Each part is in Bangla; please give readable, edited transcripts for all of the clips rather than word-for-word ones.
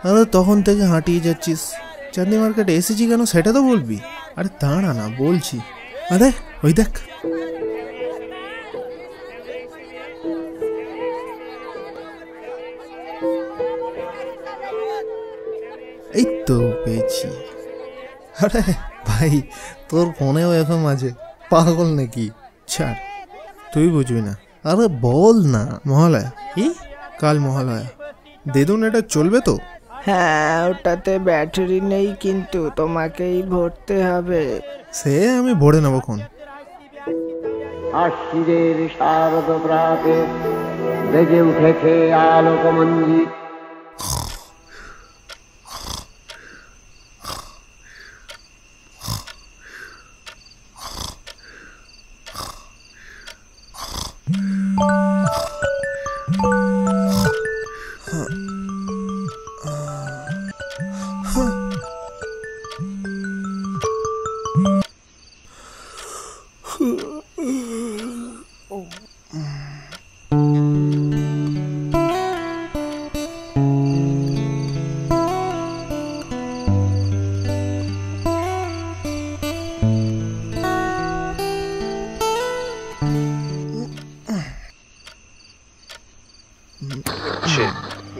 আরে তখন থেকে হাঁটিয়ে যাচ্ছিস, চাঁদনি মার্কেটে এসেছি কেন সেটা তো বলবি। আরে দাঁড়া না বলছি। আরে ওই দেখ, এই তো পেয়েছি। আরে ভাই তোর ফোনেও এফএম আছে, পাগল নাকি? ছাড়, তুই বুঝবি না। আরে বল না। মহালয়া? কি কাল মহালয়া? দেদুন এটা চলবে তো? হ্যাঁ, ওটাতে ব্যাটারি নেই, কিন্তু তোমাকেই ভরতে হবে। সে আমি ভরে নেবো খন। আশ্বিরের শারদ প্রাতে বেজে উঠেছে আলোকমঞ্জিত।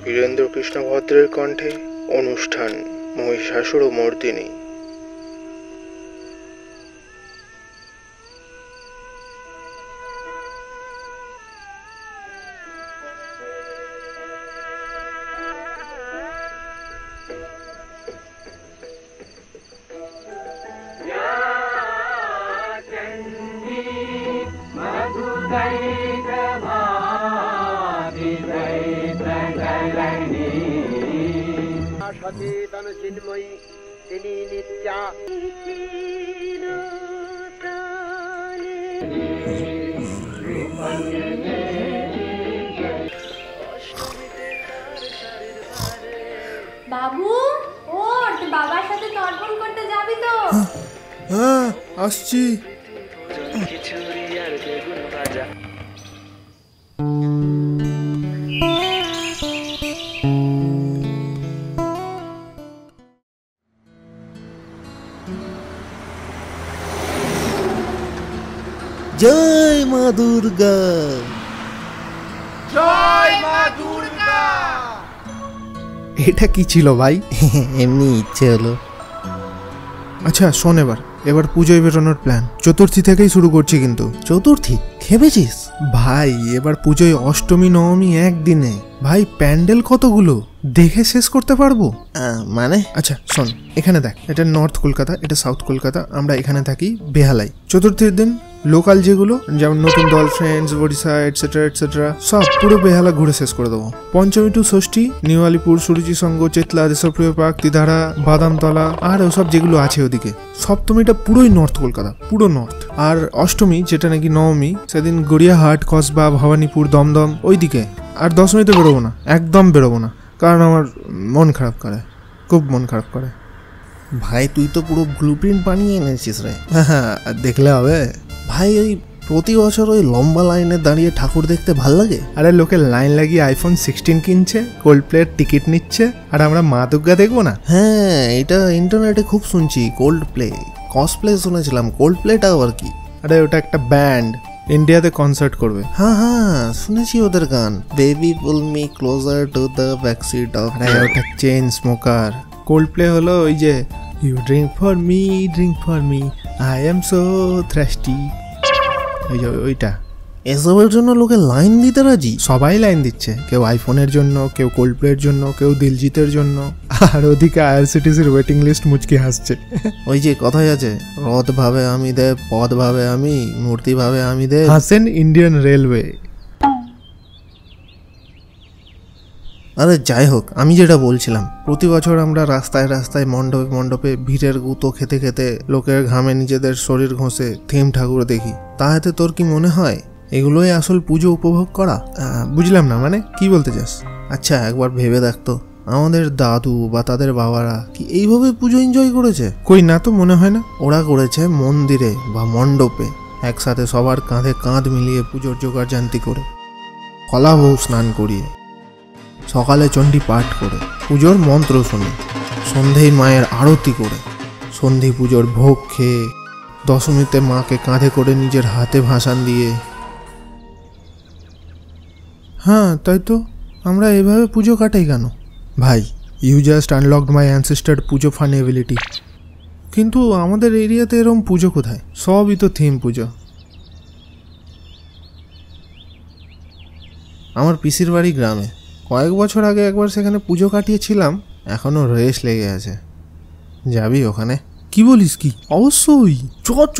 বীরেন্দ্র কৃষ্ণ ভদ্রের কণ্ঠে অনুষ্ঠান মহিষাসুর মর্দিনী। সচেতন চিন্ময়ী তিনি নিত্যা। বাবু ওঠ, বাবার সাথে তর্পণ করতে যাবি তো? হ্যাঁ আসছি। জয় মা দুর্গা, জয় মা দুর্গা। এটা কি ছিল ভাই? এমনি ইচ্ছে হলো। আচ্ছা শোন, এবার পুজোয় বেরোনোর প্ল্যান চতুর্থী থেকেই শুরু করছি। কিন্তু চতুর্থী ভেবেছিস? ভাই এবার পুজোয় অষ্টমী নবমী একদিনে। ভাই প্যান্ডেল কতগুলো, দেখে শেষ করতে পারবো? মানে আচ্ছা শোন, এখানে দেখ, এটা নর্থ কলকাতা, এটা সাউথ কলকাতা, আমরা এখানে থাকি বেহালাই। চতুর্থীর দিন লোকাল যেগুলো, যেমন নতুন দল, ফ্রেন্ডস, ওড়িশা এটসেট্রা এটসেট্রা, সব পুরো বেহালা ঘুরে শেষ করে দেবো। পঞ্চমী টু ষষ্ঠী নিউ আলিপুর, সুরুচি সংঘ, চেতলা, দেশপ্রিয় পার্ক, তিধারা, বাদামতলা আর ওসব যেগুলো আছে ওদিকে। সপ্তমীটা পুরোই নর্থ কলকাতা, পুরো নর্থ। আর অষ্টমী যেটা নাকি নবমী, সেদিন গড়িয়াহাট, কসবা, ভবানীপুর, দমদম ওইদিকে। আর দশমীতে বেরোবো না, একদম বেরোবো না, কারণ আমার মন খারাপ করে, খুব মন খারাপ করে। ভাই তুই তো পুরো ব্লুপ্রিন্ট বানিয়ে এনেছিস রে। হ্যাঁ দেখলে হবে ভাই। ওই প্রতি বছর ওই লম্বা লাইনে দাঁড়িয়ে ঠাকুর দেখতে ভাল লাগে। আরে লোকে লাইন লাগিয়ে আইফোন 16 কিনছে, কোল্ড প্লের টিকিট নিচ্ছে, আর আমরা মা দুর্গা দেখবো না? হ্যাঁ এটা ইন্টারনেটে খুব শুনছি, কোল্ড প্লে, কসপ্লে শুনেছিলাম, কোল্ড প্লেটা আবার কি? আরে ওটা একটা ব্যান্ড, ইন্ডিয়াতে কনসার্ট করবে। হ্যাঁ শুনেছি ওদের গান, baby pull me closer to the backseat of. ওটা চেইন স্মোকার। কোল্ড প্লে হলো ওই যে you drink for me I am so thirsty, ওইটা। এসবের জন্য লোকে লাইন দিতে রাজি। সবাই লাইন দিচ্ছে, কেউ আইফোনের জন্য, কেউ কোল্ড প্লের জন্য, কেউ দিলজিতের জন্য। আর ওদিকে আইআরসিটিসির ওয়েটিং লিস্ট মুচকি হাসছে। ওই যে কথাই আছে, রথ ভাবে আমি দেব, পদ ভাবে আমি, মূর্তি ভাবে আমি দেব। হাসেন ইন্ডিয়ান রেলওয়ে। আরে যাই হোক, আমি যেটা বলছিলাম, প্রতি বছর আমরা রাস্তায় রাস্তায় মণ্ডপে মণ্ডপে ভিড়ের গুঁতো খেতে খেতে লোকের ঘামে নিজেদের শরীর ঘষে থিম ঠাকুর দেখি। তাহাতে তোর কি মনে হয় এগুলোই আসল পুজো উপভোগ করা? বুঝলাম না, মানে কি বলতে চাস? আচ্ছা একবার ভেবে দেখতো, আমাদের দাদু বা তাদের বাবারা কি এইভাবে পুজো এনজয় করেছে? কই না তো, মনে হয় না। ওরা করেছে মন্দিরে বা মণ্ডপে, একসাথে সবার কাঁধে কাঁধ মিলিয়ে পুজোর জোগাড় জান্তি করে, কলা বউ স্নান করিয়ে। সকালে চণ্ডী পাঠ করে, পুজোর মন্ত্র শুনে, সন্ধেয় মায়ের আরতি করে, সন্ধি পুজোর ভোগ খেয়ে, দশমীতে মাকে কাঁধে করে নিজের হাতে ভাসান দিয়ে। হ্যাঁ তাই তো, আমরা এভাবে পুজো কাটাই কেন? ভাই, you just unlocked my ancestor puja fun ability. কিন্তু আমাদের এরিয়াতে এরকম পুজো কোথায়? সবই তো থিম পুজো। আমার পিসির বাড়ি গ্রামে, কয়েক বছর আগে একবার সেখানে পুজো কাটিয়েছিলাম, এখনও রেশ লেগে আছে। যাবি ওখানে? কি বলিস কি? অবশ্যই, চ চ।